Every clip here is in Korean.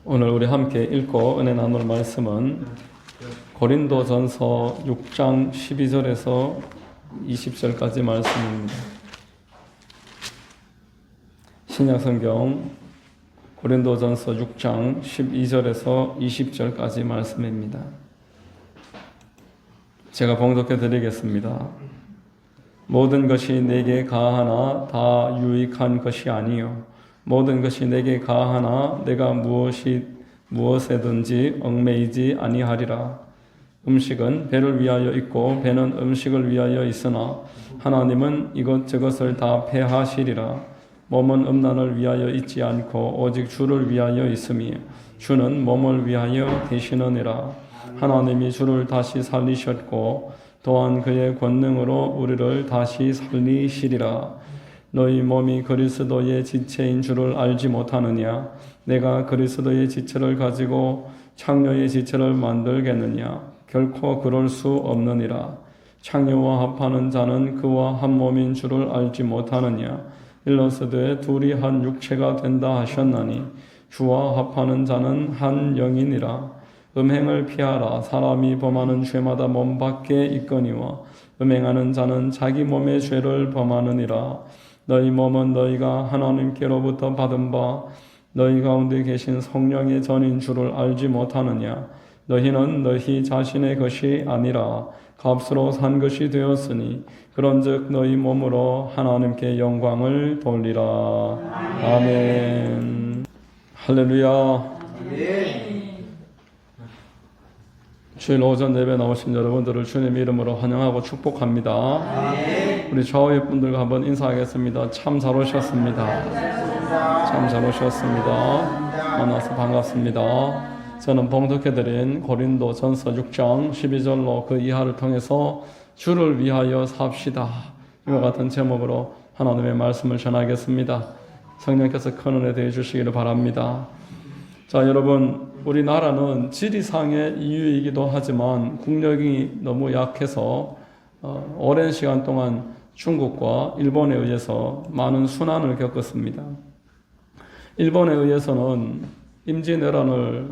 오늘 우리 함께 읽고 은혜 나눌 말씀은 고린도전서 6장 12절에서 20절까지 말씀입니다. 신약성경 고린도전서 6장 12절에서 20절까지 말씀입니다. 제가 봉독해 드리겠습니다. 모든 것이 내게 가하나 다 유익한 것이 아니요 모든 것이 내게 가하나 내가 무엇에든지 얽매이지 아니하리라. 음식은 배를 위하여 있고 배는 음식을 위하여 있으나 하나님은 이것저것을 다 폐하시리라. 몸은 음란을 위하여 있지 않고 오직 주를 위하여 있으며 주는 몸을 위하여 계시느니라. 하나님이 주를 다시 살리셨고 또한 그의 권능으로 우리를 다시 살리시리라. 너희 몸이 그리스도의 지체인 줄을 알지 못하느냐? 내가 그리스도의 지체를 가지고 창녀의 지체를 만들겠느냐? 결코 그럴 수 없느니라. 창녀와 합하는 자는 그와 한 몸인 줄을 알지 못하느냐? 일러스되 둘이 한 육체가 된다 하셨나니 주와 합하는 자는 한 영이니라. 음행을 피하라. 사람이 범하는 죄마다 몸 밖에 있거니와 음행하는 자는 자기 몸의 죄를 범하느니라. 너희 몸은 너희가 하나님께로부터 받은 바 너희 가운데 계신 성령의 전인 줄을 알지 못하느냐? 너희는 너희 자신의 것이 아니라 값으로 산 것이 되었으니 그런즉 너희 몸으로 하나님께 영광을 돌리라. 아멘. 할렐루야. 주일 오전 예배 나오신 여러분들을 주님 이름으로 환영하고 축복합니다. 우리 좌우의 분들과 한번 인사하겠습니다. 참 잘 오셨습니다. 참 잘 오셨습니다. 만나서 반갑습니다. 저는 봉독해드린 고린도전서 6장 12절로 그 이하를 통해서 주를 위하여 삽시다. 이와 같은 제목으로 하나님의 말씀을 전하겠습니다. 성령께서 큰 은혜 되어 주시기를 바랍니다. 자, 여러분, 우리나라는 지리상의 이유이기도 하지만 국력이 너무 약해서 오랜 시간 동안 중국과 일본에 의해서 많은 순환을 겪었습니다. 일본에 의해서는 임진왜란을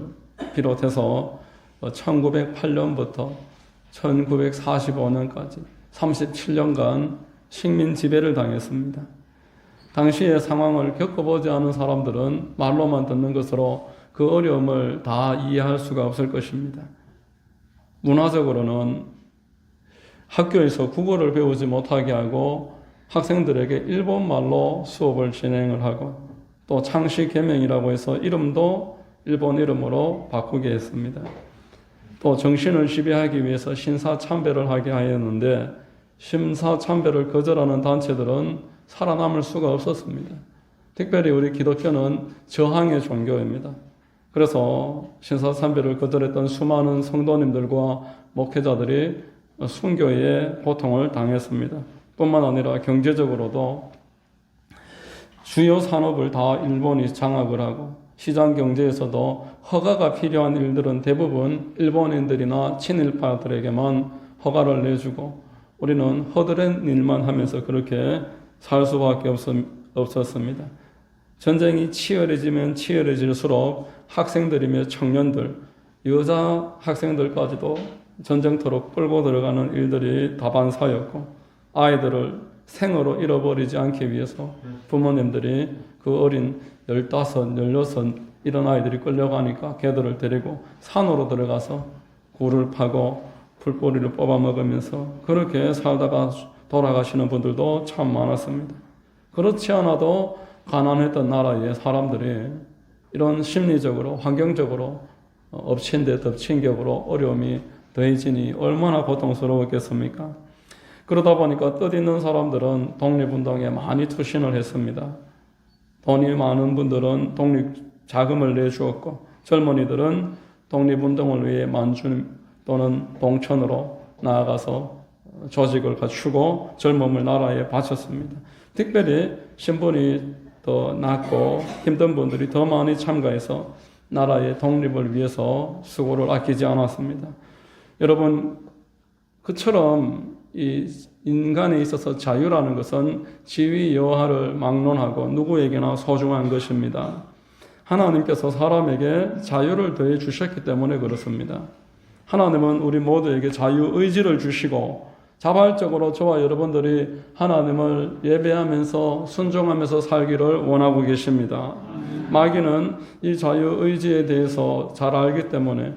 비롯해서 1908년부터 1945년까지 37년간 식민 지배를 당했습니다. 당시의 상황을 겪어보지 않은 사람들은 말로만 듣는 것으로 그 어려움을 다 이해할 수가 없을 것입니다. 문화적으로는 학교에서 국어를 배우지 못하게 하고 학생들에게 일본말로 수업을 진행을 하고 또 창씨개명이라고 해서 이름도 일본 이름으로 바꾸게 했습니다. 또 정신을 지배하기 위해서 신사참배를 하게 하였는데 신사참배를 거절하는 단체들은 살아남을 수가 없었습니다. 특별히 우리 기독교는 저항의 종교입니다. 그래서 신사참배를 거절했던 수많은 성도님들과 목회자들이 순교의 고통을 당했습니다. 뿐만 아니라 경제적으로도 주요 산업을 다 일본이 장악을 하고 시장 경제에서도 허가가 필요한 일들은 대부분 일본인들이나 친일파들에게만 허가를 내주고 우리는 허드렛 일만 하면서 그렇게 살 수밖에 없었습니다. 전쟁이 치열해지면 치열해질수록 학생들이며 청년들, 여자 학생들까지도 전쟁터로 끌고 들어가는 일들이 다반사였고 아이들을 생으로 잃어버리지 않기 위해서 부모님들이 그 어린 15, 16 이런 아이들이 끌려가니까 걔들을 데리고 산으로 들어가서 굴을 파고 풀뿌리를 뽑아 먹으면서 그렇게 살다가 돌아가시는 분들도 참 많았습니다. 그렇지 않아도 가난했던 나라의 사람들이 이런 심리적으로 환경적으로 엎친 데 덮친 격으로 어려움이 더해지니 얼마나 고통스러웠겠습니까? 그러다 보니까 뜻있는 사람들은 독립운동에 많이 투신을 했습니다. 돈이 많은 분들은 독립자금을 내주었고 젊은이들은 독립운동을 위해 만주 또는 동천으로 나아가서 조직을 갖추고 젊음을 나라에 바쳤습니다. 특별히 신분이 더 낮고 힘든 분들이 더 많이 참가해서 나라의 독립을 위해서 수고를 아끼지 않았습니다. 여러분, 그처럼 이 인간에 있어서 자유라는 것은 지위 여하를 막론하고 누구에게나 소중한 것입니다. 하나님께서 사람에게 자유를 더해 주셨기 때문에 그렇습니다. 하나님은 우리 모두에게 자유의지를 주시고 자발적으로 저와 여러분들이 하나님을 예배하면서 순종하면서 살기를 원하고 계십니다. 마귀는 이 자유의지에 대해서 잘 알기 때문에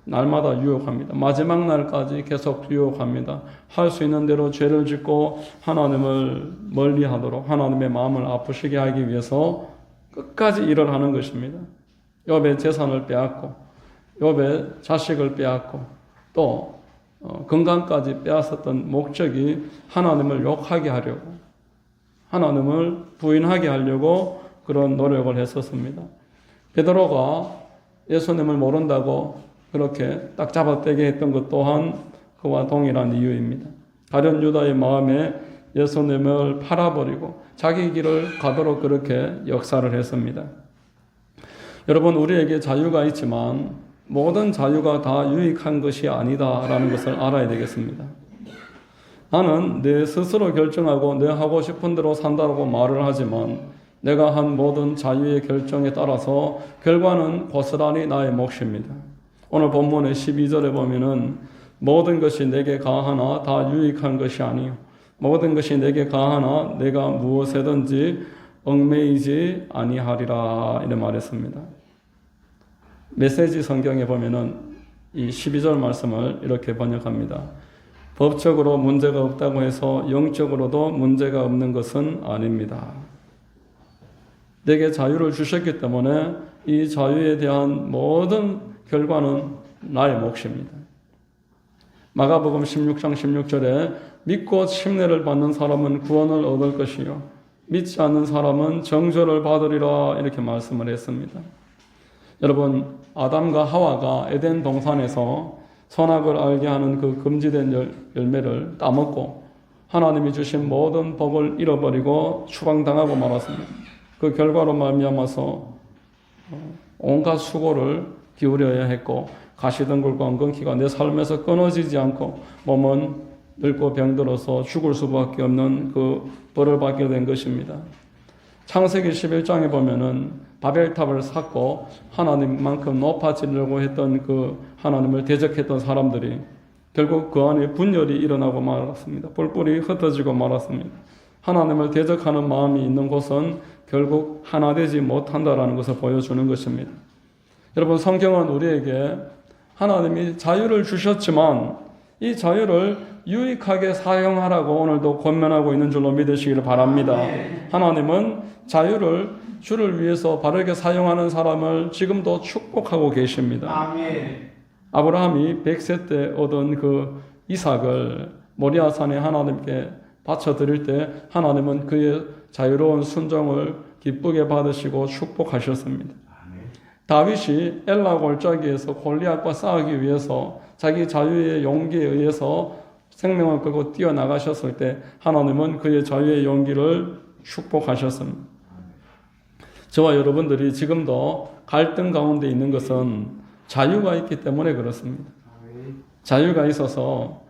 날마다 유혹합니다. 마지막 날까지 계속 유혹합니다. 할 수 있는 대로 죄를 짓고 하나님을 멀리하도록 하나님의 마음을 아프시게 하기 위해서 끝까지 일을 하는 것입니다. 욥의 재산을 빼앗고 욥의 자식을 빼앗고 또 건강까지 빼앗았던 목적이 하나님을 욕하게 하려고, 하나님을 부인하게 하려고 그런 노력을 했었습니다. 베드로가 예수님을 모른다고 그렇게 딱 잡아떼게 했던 것 또한 그와 동일한 이유입니다. 가룟 유다의 마음에 예수님을 팔아버리고 자기 길을 가도록 그렇게 역사를 했습니다. 여러분, 우리에게 자유가 있지만 모든 자유가 다 유익한 것이 아니다라는 것을 알아야 되겠습니다. 나는 내 스스로 결정하고 내 하고 싶은 대로 산다고 말을 하지만 내가 한 모든 자유의 결정에 따라서 결과는 고스란히 나의 몫입니다. 오늘 본문의 12절에 보면은 모든 것이 내게 가하나 다 유익한 것이 아니요 모든 것이 내게 가하나 내가 무엇에든지 얽매이지 아니하리라 이렇게 말했습니다. 메시지 성경에 보면은 이 12절 말씀을 이렇게 번역합니다. 법적으로 문제가 없다고 해서 영적으로도 문제가 없는 것은 아닙니다. 내게 자유를 주셨기 때문에 이 자유에 대한 모든 결과는 나의 몫입니다. 마가복음 16장 16절에 믿고 침례를 받는 사람은 구원을 얻을 것이요 믿지 않는 사람은 정죄를 받으리라 이렇게 말씀을 했습니다. 여러분, 아담과 하와가 에덴 동산에서 선악을 알게 하는 그 금지된 열매를 따먹고 하나님이 주신 모든 복을 잃어버리고 추방당하고 말았습니다. 그 결과로 말미암아서 온갖 수고를 기울여야 했고 가시덤불과 엉겅퀴가 내 삶에서 끊어지지 않고 몸은 늙고 병들어서 죽을 수밖에 없는 그 벌을 받게 된 것입니다. 창세기 11장에 보면은 바벨탑을 쌓고 하나님만큼 높아지려고 했던 그 하나님을 대적했던 사람들이 결국 그 안에 분열이 일어나고 말았습니다. 뿔뿔이 흩어지고 말았습니다. 하나님을 대적하는 마음이 있는 곳은 결국 하나 되지 못한다라는 것을 보여주는 것입니다. 여러분, 성경은 우리에게 하나님이 자유를 주셨지만 이 자유를 유익하게 사용하라고 오늘도 권면하고 있는 줄로 믿으시기를 바랍니다. 하나님은 자유를 주를 위해서 바르게 사용하는 사람을 지금도 축복하고 계십니다. 아브라함이 100세 때 얻은 그 이삭을 모리아산에 하나님께 바쳐드릴 때 하나님은 그의 자유로운 순종을 기쁘게 받으시고 축복하셨습니다. 다윗이 엘라 골짜기에서 골리앗과 싸우기 위해서 자기 자유의 용기에 의해서 생명을 걸고 뛰어나가셨을 때 하나님은 그의 자유의 용기를 축복하셨습니다. 저와 여러분들이 지금도 갈등 가운데 있는 것은 자유가 있기 때문에 그렇습니다. 자유가 있어서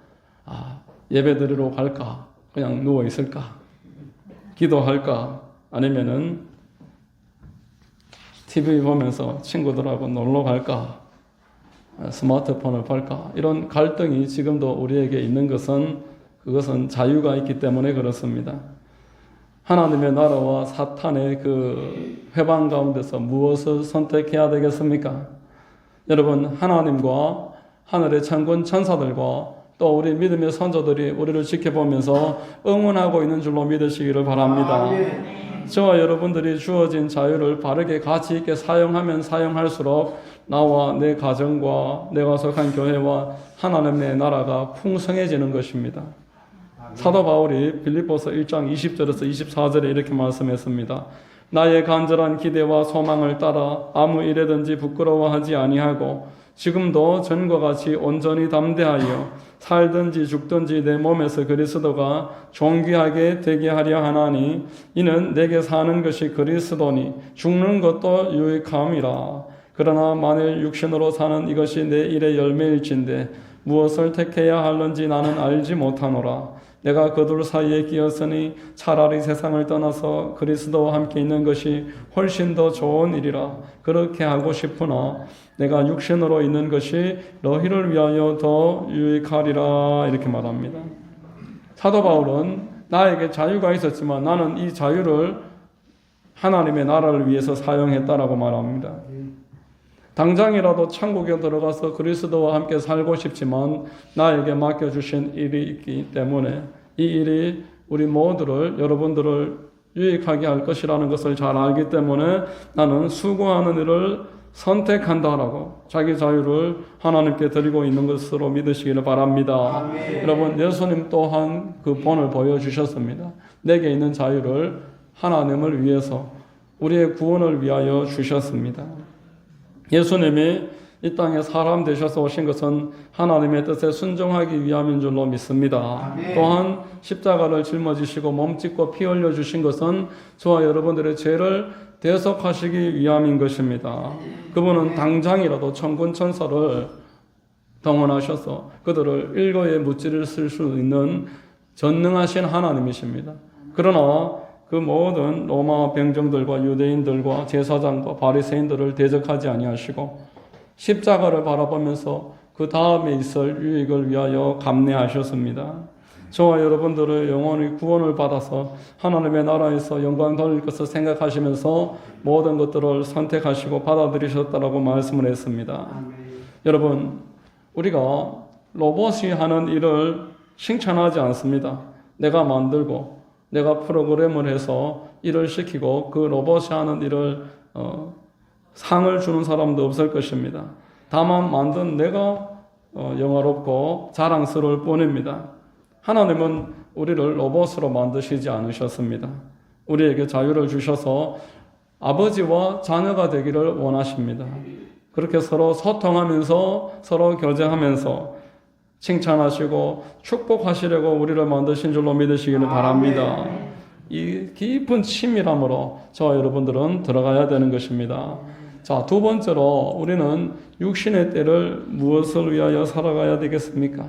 예배 드리러 갈까? 그냥 누워 있을까? 기도할까? 아니면은 TV 보면서 친구들하고 놀러 갈까? 스마트폰을 볼까? 이런 갈등이 지금도 우리에게 있는 것은 그것은 자유가 있기 때문에 그렇습니다. 하나님의 나라와 사탄의 그 회방 가운데서 무엇을 선택해야 되겠습니까? 여러분, 하나님과 하늘의 천군 천사들과 또 우리 믿음의 선조들이 우리를 지켜보면서 응원하고 있는 줄로 믿으시기를 바랍니다. 저와 여러분들이 주어진 자유를 바르게 가치 있게 사용하면 사용할수록 나와 내 가정과 내가 속한 교회와 하나님의 나라가 풍성해지는 것입니다. 사도 바울이 빌립보서 1장 20절에서 24절에 이렇게 말씀했습니다. 나의 간절한 기대와 소망을 따라 아무 일에든지 부끄러워하지 아니하고 지금도 전과 같이 온전히 담대하여 살든지 죽든지 내 몸에서 그리스도가 존귀하게 되게 하려 하나니 이는 내게 사는 것이 그리스도니 죽는 것도 유익함이라. 그러나 만일 육신으로 사는 이것이 내 일의 열매일진데 무엇을 택해야 할는지 나는 알지 못하노라. 내가 그들 사이에 끼었으니 차라리 세상을 떠나서 그리스도와 함께 있는 것이 훨씬 더 좋은 일이라. 그렇게 하고 싶으나 내가 육신으로 있는 것이 너희를 위하여 더 유익하리라. 이렇게 말합니다. 사도 바울은 나에게 자유가 있었지만 나는 이 자유를 하나님의 나라를 위해서 사용했다라고 말합니다. 당장이라도 천국에 들어가서 그리스도와 함께 살고 싶지만 나에게 맡겨주신 일이 있기 때문에 이 일이 우리 모두를, 여러분들을 유익하게 할 것이라는 것을 잘 알기 때문에 나는 수고하는 일을 선택한다라고 자기 자유를 하나님께 드리고 있는 것으로 믿으시기를 바랍니다. 아멘. 여러분, 예수님 또한 그 본을 보여주셨습니다. 내게 있는 자유를 하나님을 위해서, 우리의 구원을 위하여 주셨습니다. 예수님이 이 땅에 사람 되셔서 오신 것은 하나님의 뜻에 순종하기 위함인 줄로 믿습니다. 아멘. 또한 십자가를 짊어지시고 몸짓고 피 흘려 주신 것은 저와 여러분들의 죄를 대속하시기 위함인 것입니다. 그분은 당장이라도 천군 천사를 동원하셔서 그들을 일거에 무찌를 쓸 수 있는 전능하신 하나님이십니다. 그러나 그 모든 로마 병정들과 유대인들과 제사장과 바리새인들을 대적하지 아니하시고 십자가를 바라보면서 그 다음에 있을 유익을 위하여 감내하셨습니다. 저와 여러분들의 영혼의 구원을 받아서 하나님의 나라에서 영광 돌릴 것을 생각하시면서 모든 것들을 선택하시고 받아들이셨다라고 말씀을 했습니다. 여러분, 우리가 로봇이 하는 일을 칭찬하지 않습니다. 내가 만들고 내가 프로그램을 해서 일을 시키고 그 로봇이 하는 일을 상을 주는 사람도 없을 것입니다. 다만 만든 내가 영화롭고 자랑스러울 뿐입니다. 하나님은 우리를 로봇으로 만드시지 않으셨습니다. 우리에게 자유를 주셔서 아버지와 자녀가 되기를 원하십니다. 그렇게 서로 소통하면서 서로 교제하면서 칭찬하시고 축복하시려고 우리를 만드신 줄로 믿으시기를 바랍니다. 이 깊은 친밀함으로 저와 여러분들은 들어가야 되는 것입니다. 자, 두 번째로 우리는 육신의 때를 무엇을 위하여 살아가야 되겠습니까?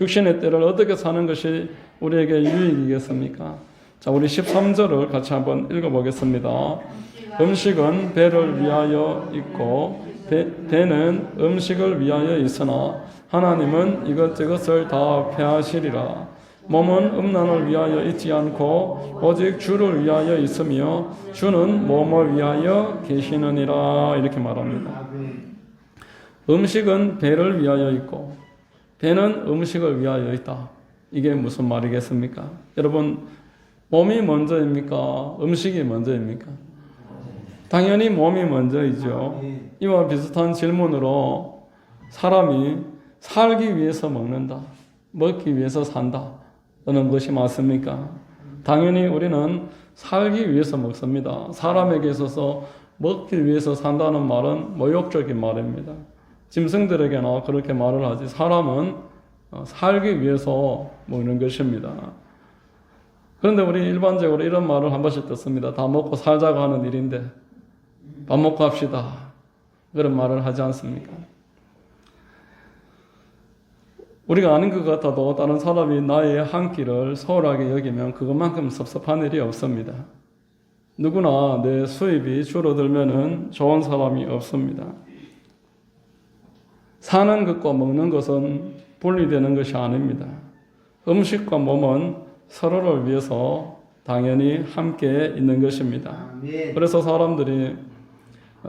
육신의 때를 어떻게 사는 것이 우리에게 유익이겠습니까? 자, 우리 13절을 같이 한번 읽어보겠습니다. 음식은 배를 위하여 있고 배는 음식을 위하여 있으나 하나님은 이것저것을 다 폐하시리라. 몸은 음란을 위하여 있지 않고 오직 주를 위하여 있으며 주는 몸을 위하여 계시느니라. 이렇게 말합니다. 음식은 배를 위하여 있고 배는 음식을 위하여 있다. 이게 무슨 말이겠습니까? 여러분, 몸이 먼저입니까? 음식이 먼저입니까? 당연히 몸이 먼저이죠. 이와 비슷한 질문으로 사람이 살기 위해서 먹는다, 먹기 위해서 산다 라는 것이 맞습니까? 당연히 우리는 살기 위해서 먹습니다. 사람에게 있어서 먹기 위해서 산다는 말은 모욕적인 말입니다. 짐승들에게나 그렇게 말을 하지 사람은 살기 위해서 먹는 것입니다. 그런데 우리 일반적으로 이런 말을 한 번씩 듣습니다. 다 먹고 살자고 하는 일인데 밥 먹고 합시다. 그런 말을 하지 않습니까? 우리가 아는 것 같아도 다른 사람이 나의 한 끼를 소홀하게 여기면 그것만큼 섭섭한 일이 없습니다. 누구나 내 수입이 줄어들면은 좋은 사람이 없습니다. 사는 것과 먹는 것은 분리되는 것이 아닙니다. 음식과 몸은 서로를 위해서 당연히 함께 있는 것입니다. 그래서 사람들이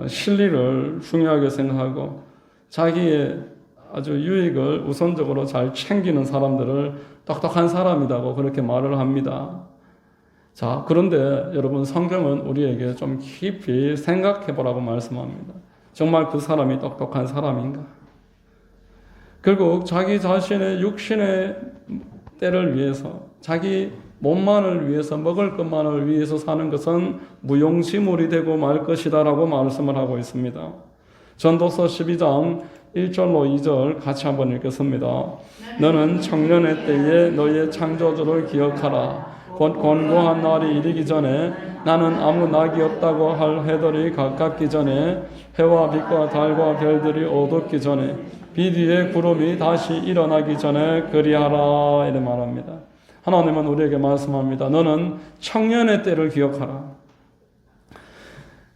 실리를 중요하게 생각하고 자기의 아주 유익을 우선적으로 잘 챙기는 사람들을 똑똑한 사람이라고 그렇게 말을 합니다. 자, 그런데 여러분, 성경은 우리에게 좀 깊이 생각해 보라고 말씀합니다. 정말 그 사람이 똑똑한 사람인가? 결국 자기 자신의 육신의 때를 위해서, 자기 몸만을 위해서, 먹을 것만을 위해서 사는 것은 무용지물이 되고 말 것이다 라고 말씀을 하고 있습니다. 전도서 12장 1절로 2절 같이 한번 읽겠습니다. 너는 청년의 때에 너의 창조주를 기억하라. 곧 권고한 날이 이르기 전에 나는 아무 낙이 없다고 할 해들이 가깝기 전에 해와 빛과 달과 별들이 어둡기 전에 빛 위에 구름이 다시 일어나기 전에 그리하라. 이렇게 말합니다. 하나님은 우리에게 말씀합니다. 너는 청년의 때를 기억하라.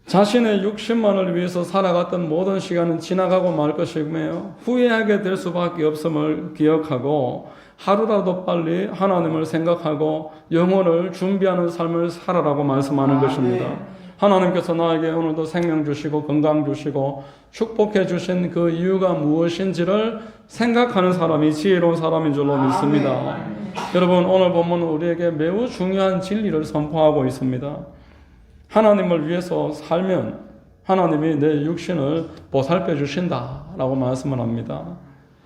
자신의 육신만을 위해서 살아갔던 모든 시간은 지나가고 말 것이며 후회하게 될 수밖에 없음을 기억하고 하루라도 빨리 하나님을 생각하고 영혼을 준비하는 삶을 살아라고 말씀하는 것입니다. 하나님께서 나에게 오늘도 생명 주시고 건강 주시고 축복해 주신 그 이유가 무엇인지를 생각하는 사람이 지혜로운 사람인 줄로 믿습니다. 여러분, 오늘 본문은 우리에게 매우 중요한 진리를 선포하고 있습니다. 하나님을 위해서 살면 하나님이 내 육신을 보살펴 주신다라고 말씀을 합니다.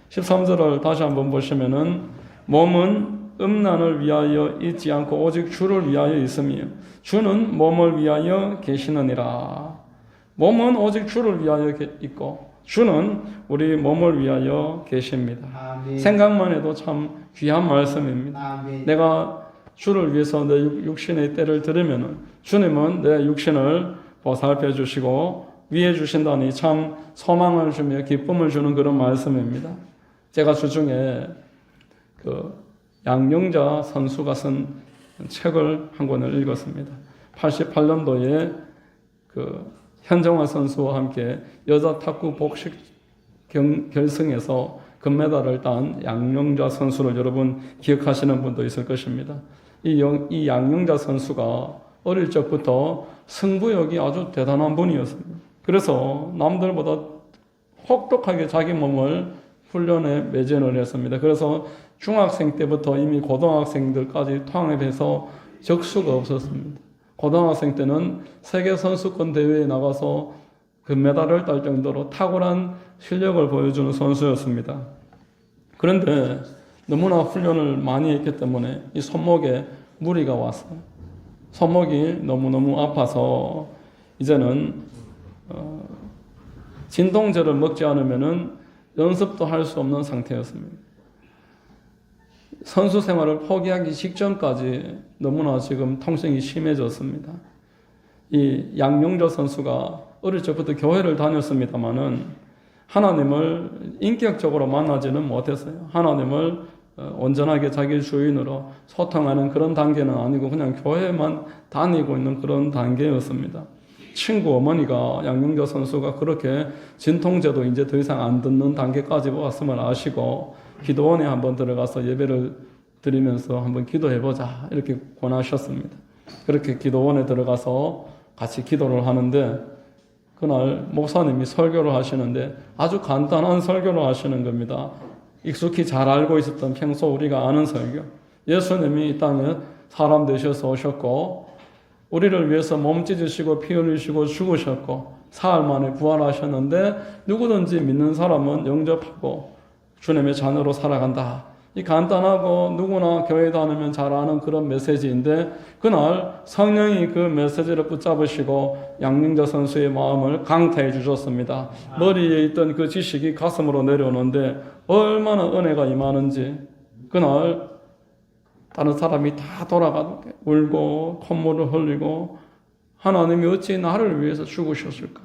13절을 다시 한번 보시면은 몸은 음란을 위하여 있지 않고 오직 주를 위하여 있으며 주는 몸을 위하여 계시느니라. 몸은 오직 주를 위하여 있고 주는 우리 몸을 위하여 계십니다. 아멘. 생각만 해도 참 귀한 말씀입니다. 아멘. 내가 주를 위해서 내 육신의 때를 들으면 주님은 내 육신을 보살펴 주시고 위해 주신다니 참 소망을 주며 기쁨을 주는 그런 말씀입니다. 제가 주중에 양영자 선수가 쓴 책을 한 권을 읽었습니다. 88년도에 현정화 선수와 함께 여자 탁구 복식 결승에서 금메달을 딴 양영자 선수를 여러분 기억하시는 분도 있을 것입니다. 이 양영자 선수가 어릴 적부터 승부욕이 아주 대단한 분이었습니다. 그래서 남들보다 혹독하게 자기 몸을 훈련에 매진을 했습니다. 그래서 중학생 때부터 이미 고등학생들까지 통합해서 적수가 없었습니다. 고등학생 때는 세계선수권 대회에 나가서 금메달을 딸 정도로 탁월한 실력을 보여주는 선수였습니다. 그런데 너무나 훈련을 많이 했기 때문에 이 손목에 무리가 왔어요. 손목이 너무너무 아파서 이제는 진통제를 먹지 않으면은 연습도 할 수 없는 상태였습니다. 선수 생활을 포기하기 직전까지 너무나 지금 통증이 심해졌습니다. 이 양용조 선수가 어릴 적부터 교회를 다녔습니다마는 하나님을 인격적으로 만나지는 못했어요. 하나님을 온전하게 자기 주인으로 소통하는 그런 단계는 아니고 그냥 교회만 다니고 있는 그런 단계였습니다. 친구 어머니가 양용조 선수가 그렇게 진통제도 이제 더 이상 안 듣는 단계까지 왔음을 아시고 기도원에 한번 들어가서 예배를 드리면서 한번 기도해보자 이렇게 권하셨습니다. 그렇게 기도원에 들어가서 같이 기도를 하는데 그날 목사님이 설교를 하시는데 아주 간단한 설교를 하시는 겁니다. 익숙히 잘 알고 있었던 평소 우리가 아는 설교. 예수님이 이 땅에 사람 되셔서 오셨고 우리를 위해서 몸 찢으시고 피 흘리시고 죽으셨고 사흘 만에 부활하셨는데 누구든지 믿는 사람은 영접하고 주님의 자녀로 살아간다. 이 간단하고 누구나 교회 다니면 잘 아는 그런 메시지인데 그날 성령이 그 메시지를 붙잡으시고 양영자 선수의 마음을 강타해 주셨습니다. 머리에 있던 그 지식이 가슴으로 내려오는데 얼마나 은혜가 임하는지 그날 다른 사람이 다 돌아가고 울고 콧물을 흘리고 하나님이 어찌 나를 위해서 죽으셨을까?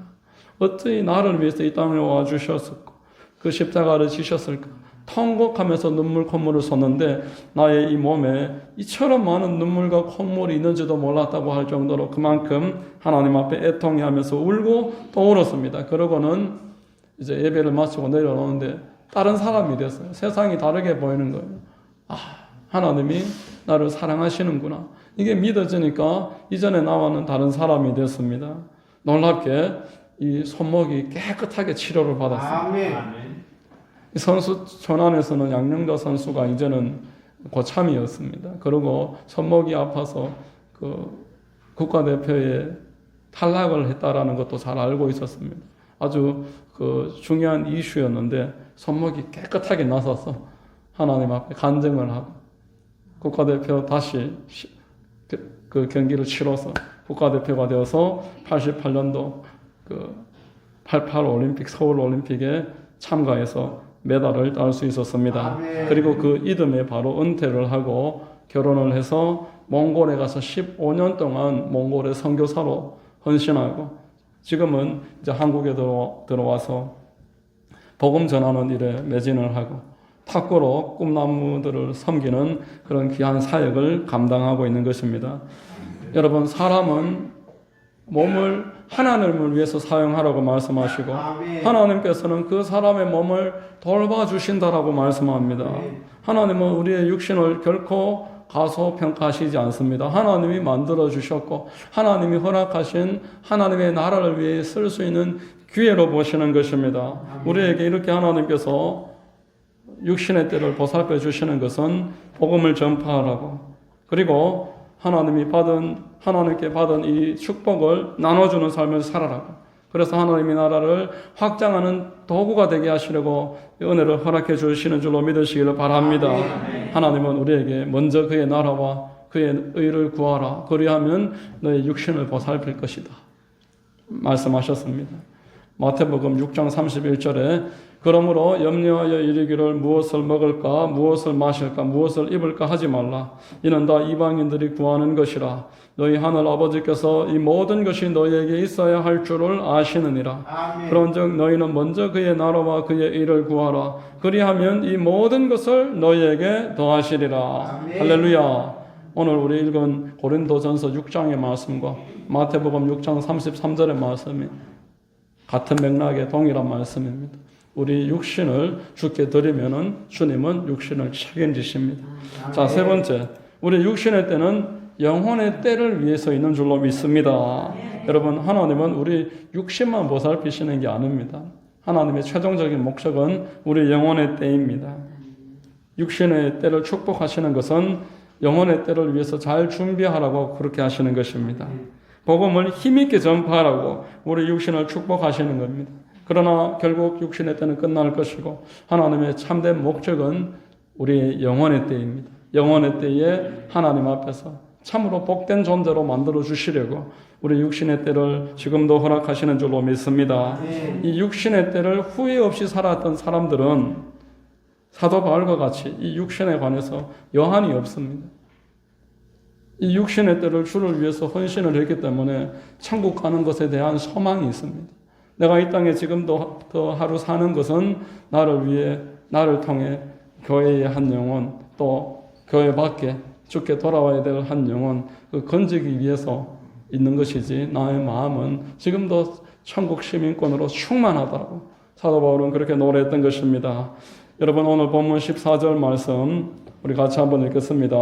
어찌 나를 위해서 이 땅에 와주셨을까? 그 십자가를 지셨을까? 통곡하면서 눈물 콧물을 쏟는데 나의 이 몸에 이처럼 많은 눈물과 콧물이 있는지도 몰랐다고 할 정도로 그만큼 하나님 앞에 애통해하면서 울고 또 울었습니다. 그러고는 이제 예배를 마치고 내려오는데 다른 사람이 됐어요. 세상이 다르게 보이는 거예요. 하나님이 나를 사랑하시는구나. 이게 믿어지니까 이전에 나와는 다른 사람이 됐습니다. 놀랍게 이 손목이 깨끗하게 치료를 받았습니다. 아멘. 이 선수 전환에서는 양영자 선수가 이제는 고참이었습니다. 그리고 손목이 아파서 그 국가대표에 탈락을 했다라는 것도 잘 알고 있었습니다. 아주 그 중요한 이슈였는데 손목이 깨끗하게 나서서 하나님 앞에 간증을 하고 국가대표 다시 그 경기를 치러서 국가대표가 되어서 88년도 그 88 올림픽 서울 올림픽에 참가해서 메달을 딸 수 있었습니다. 아멘. 그리고 그 이듬해 바로 은퇴를 하고 결혼을 해서 몽골에 가서 15년 동안 몽골의 선교사로 헌신하고 지금은 이제 한국에 들어와서 복음 전하는 일에 매진을 하고 탁구로 꿈나무들을 섬기는 그런 귀한 사역을 감당하고 있는 것입니다. 여러분, 사람은 몸을 하나님을 위해서 사용하라고 말씀하시고 하나님께서는 그 사람의 몸을 돌봐주신다라고 말씀합니다. 하나님은 우리의 육신을 결코 가소평가하시지 않습니다. 하나님이 만들어 주셨고 하나님이 허락하신 하나님의 나라를 위해 쓸 수 있는 기회로 보시는 것입니다. 우리에게 이렇게 하나님께서 육신의 때를 보살펴 주시는 것은 복음을 전파하라고, 그리고 하나님께 받은 이 축복을 나눠주는 삶을 살아라고, 그래서 하나님의 나라를 확장하는 도구가 되게 하시려고 은혜를 허락해 주시는 줄로 믿으시기를 바랍니다. 하나님은 우리에게 먼저 그의 나라와 그의 의를 구하라, 그리하면 너의 육신을 보살필 것이다 말씀하셨습니다. 마태복음 6장 31절에 그러므로 염려하여 이르기를 무엇을 먹을까 무엇을 마실까 무엇을 입을까 하지 말라. 이는 다 이방인들이 구하는 것이라. 너희 하늘 아버지께서 이 모든 것이 너희에게 있어야 할 줄을 아시느니라. 그런즉 너희는 먼저 그의 나라와 그의 의를 구하라. 그리하면 이 모든 것을 너희에게 더하시리라. 할렐루야. 오늘 우리 읽은 고린도전서 6장의 말씀과 마태복음 6장 33절의 말씀이 같은 맥락의 동일한 말씀입니다. 우리 육신을 주께 드리면은 주님은 육신을 책임지십니다. 자, 세 번째, 우리 육신의 때는 영혼의 때를 위해서 있는 줄로 믿습니다. 여러분, 하나님은 우리 육신만 보살피시는 게 아닙니다. 하나님의 최종적인 목적은 우리 영혼의 때입니다. 육신의 때를 축복하시는 것은 영혼의 때를 위해서 잘 준비하라고 그렇게 하시는 것입니다. 복음을 힘있게 전파하라고 우리 육신을 축복하시는 겁니다. 그러나 결국 육신의 때는 끝날 것이고 하나님의 참된 목적은 우리의 영혼의 때입니다. 영혼의 때에 하나님 앞에서 참으로 복된 존재로 만들어 주시려고 우리 육신의 때를 지금도 허락하시는 줄로 믿습니다. 이 육신의 때를 후회 없이 살았던 사람들은 사도 바울과 같이 이 육신에 관해서 여한이 없습니다. 이 육신의 때를 주를 위해서 헌신을 했기 때문에 천국 가는 것에 대한 소망이 있습니다. 내가 이 땅에 지금도 더 하루 사는 것은 나를 위해, 나를 통해 교회의 한 영혼, 또 교회 밖에 주께 돌아와야 될 한 영혼, 그 건지기 위해서 있는 것이지, 나의 마음은 지금도 천국 시민권으로 충만하다고 사도 바울은 그렇게 노래했던 것입니다. 여러분, 오늘 본문 14절 말씀 우리 같이 한번 읽겠습니다.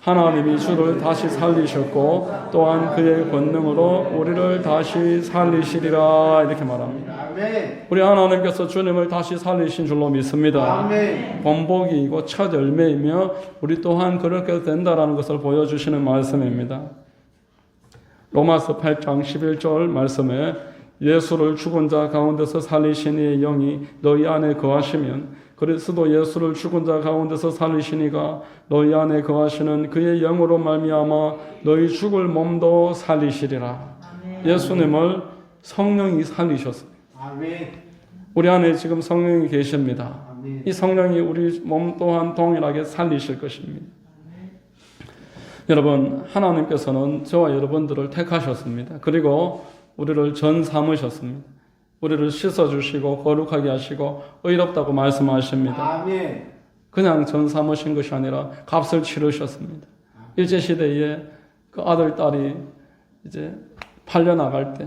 하나님이 주를 다시 살리셨고 또한 그의 권능으로 우리를 다시 살리시리라, 이렇게 말합니다. 우리 하나님께서 주님을 다시 살리신 줄로 믿습니다. 본보기이고 첫 열매이며 우리 또한 그렇게 된다라는 것을 보여주시는 말씀입니다. 로마서 8장 11절 말씀에 예수를 죽은 자 가운데서 살리신 이의 영이 너희 안에 거하시면 그리스도 예수를 죽은 자 가운데서 살리시니가 너희 안에 거하시는 그의 영으로 말미암아 너희 죽을 몸도 살리시리라. 예수님을 성령이 살리셨습니다. 우리 안에 지금 성령이 계십니다. 이 성령이 우리 몸 또한 동일하게 살리실 것입니다. 여러분, 하나님께서는 저와 여러분들을 택하셨습니다. 그리고 우리를 전 삼으셨습니다. 우리를 씻어주시고 거룩하게 하시고 의롭다고 말씀하십니다. 그냥 전 삼으신 것이 아니라 값을 치르셨습니다. 일제시대에 그 아들, 딸이 이제 팔려나갈 때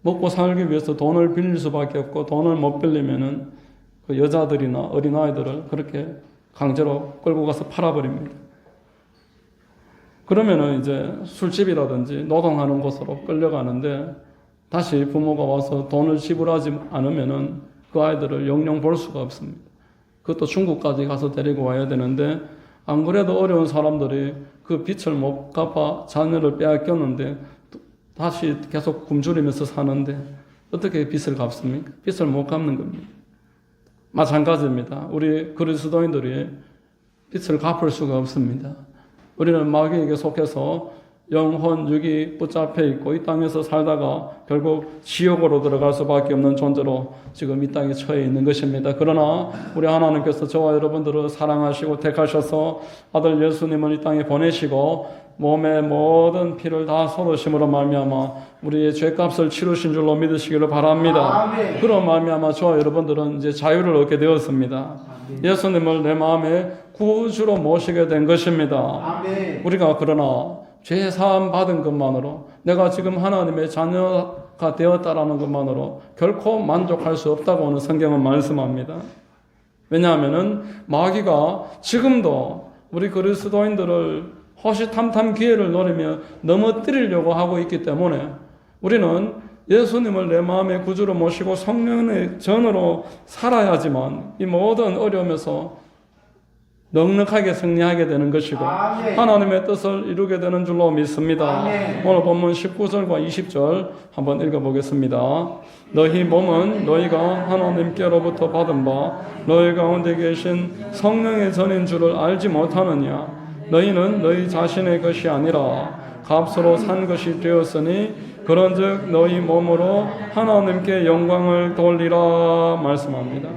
먹고 살기 위해서 돈을 빌릴 수밖에 없고 돈을 못 빌리면은 그 여자들이나 어린아이들을 그렇게 강제로 끌고 가서 팔아버립니다. 그러면은 이제 술집이라든지 노동하는 곳으로 끌려가는데 다시 부모가 와서 돈을 지불하지 않으면은 그 아이들을 영영 볼 수가 없습니다. 그것도 중국까지 가서 데리고 와야 되는데 안 그래도 어려운 사람들이 그 빚을 못 갚아 자녀를 빼앗겼는데 다시 계속 굶주리면서 사는데 어떻게 빚을 갚습니까? 빚을 못 갚는 겁니다. 마찬가지입니다. 우리 그리스도인들이 빚을 갚을 수가 없습니다. 우리는 마귀에게 속해서 영혼, 육이 붙잡혀 있고 이 땅에서 살다가 결국 지옥으로 들어갈 수밖에 없는 존재로 지금 이 땅에 처해 있는 것입니다. 그러나 우리 하나님께서 저와 여러분들을 사랑하시고 택하셔서 아들 예수님을 이 땅에 보내시고 몸의 모든 피를 다 쏟으심으로 말미암아 우리의 죄값을 치르신 줄로 믿으시기를 바랍니다. 그런 말미암아 저와 여러분들은 이제 자유를 얻게 되었습니다. 예수님을 내 마음에 구주로 모시게 된 것입니다. 아멘. 우리가 그러나 죄 사함 받은 것만으로 내가 지금 하나님의 자녀가 되었다라는 것만으로 결코 만족할 수 없다고는 성경은 말씀합니다. 왜냐하면은 마귀가 지금도 우리 그리스도인들을 호시탐탐 기회를 노리며 넘어뜨리려고 하고 있기 때문에 우리는 예수님을 내 마음의 구주로 모시고 성령의 전으로 살아야지만 이 모든 어려움에서 넉넉하게 승리하게 되는 것이고 아멘. 하나님의 뜻을 이루게 되는 줄로 믿습니다. 아멘. 오늘 본문 19절과 20절 한번 읽어보겠습니다. 너희 몸은 너희가 하나님께로부터 받은 바 너희 가운데 계신 성령의 전인 줄을 알지 못하느냐. 너희는 너희 자신의 것이 아니라 값으로 산 것이 되었으니 그런즉 너희 몸으로 하나님께 영광을 돌리라 말씀합니다.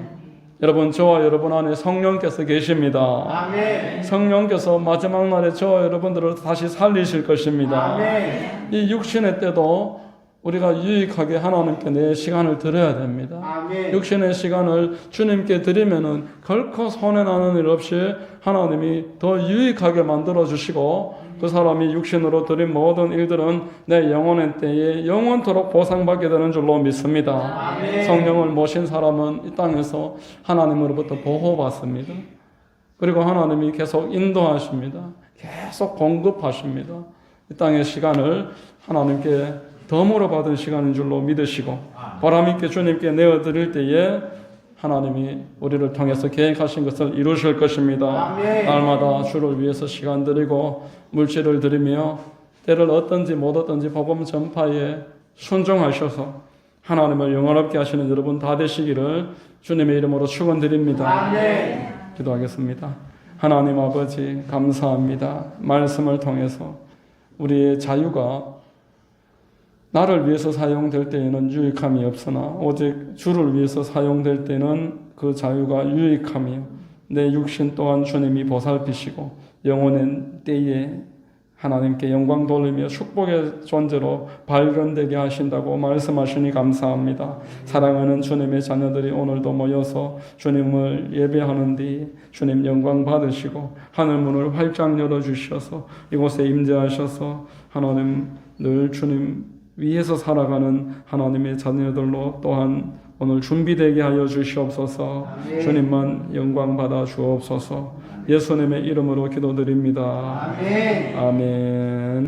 여러분, 저와 여러분 안에 성령께서 계십니다. 아멘. 성령께서 마지막 날에 저와 여러분들을 다시 살리실 것입니다. 아멘. 이 육신의 때도 우리가 유익하게 하나님께 내 시간을 드려야 됩니다. 아멘. 육신의 시간을 주님께 드리면은 결코 손해나는 일 없이 하나님이 더 유익하게 만들어 주시고 그 사람이 육신으로 드린 모든 일들은 내 영혼의 때에 영원토록 보상받게 되는 줄로 믿습니다. 아멘. 성령을 모신 사람은 이 땅에서 하나님으로부터 보호받습니다. 그리고 하나님이 계속 인도하십니다. 계속 공급하십니다. 이 땅의 시간을 하나님께 덤으로 받은 시간인 줄로 믿으시고 보람있게 주님께 내어드릴 때에 하나님이 우리를 통해서 계획하신 것을 이루실 것입니다. 아멘. 날마다 주를 위해서 시간 드리고 물질을 드리며 때를 얻든지 못 얻든지 복음 전파에 순종하셔서 하나님을 영원롭게 하시는 여러분 다 되시기를 주님의 이름으로 축원드립니다. 아멘. 기도하겠습니다. 하나님 아버지 감사합니다. 말씀을 통해서 우리의 자유가 나를 위해서 사용될 때에는 유익함이 없으나 오직 주를 위해서 사용될 때는 그 자유가 유익하며 내 육신 또한 주님이 보살피시고 영원의 때에 하나님께 영광 돌리며 축복의 존재로 발견되게 하신다고 말씀하시니 감사합니다. 사랑하는 주님의 자녀들이 오늘도 모여서 주님을 예배하는 뒤 주님 영광 받으시고 하늘문을 활짝 열어주셔서 이곳에 임재하셔서 하나님 늘 주님 위에서 살아가는 하나님의 자녀들로 또한 오늘 준비되게 하여 주시옵소서. 아멘. 주님만 영광 받아 주옵소서. 예수님의 이름으로 기도드립니다. 아멘. 아멘.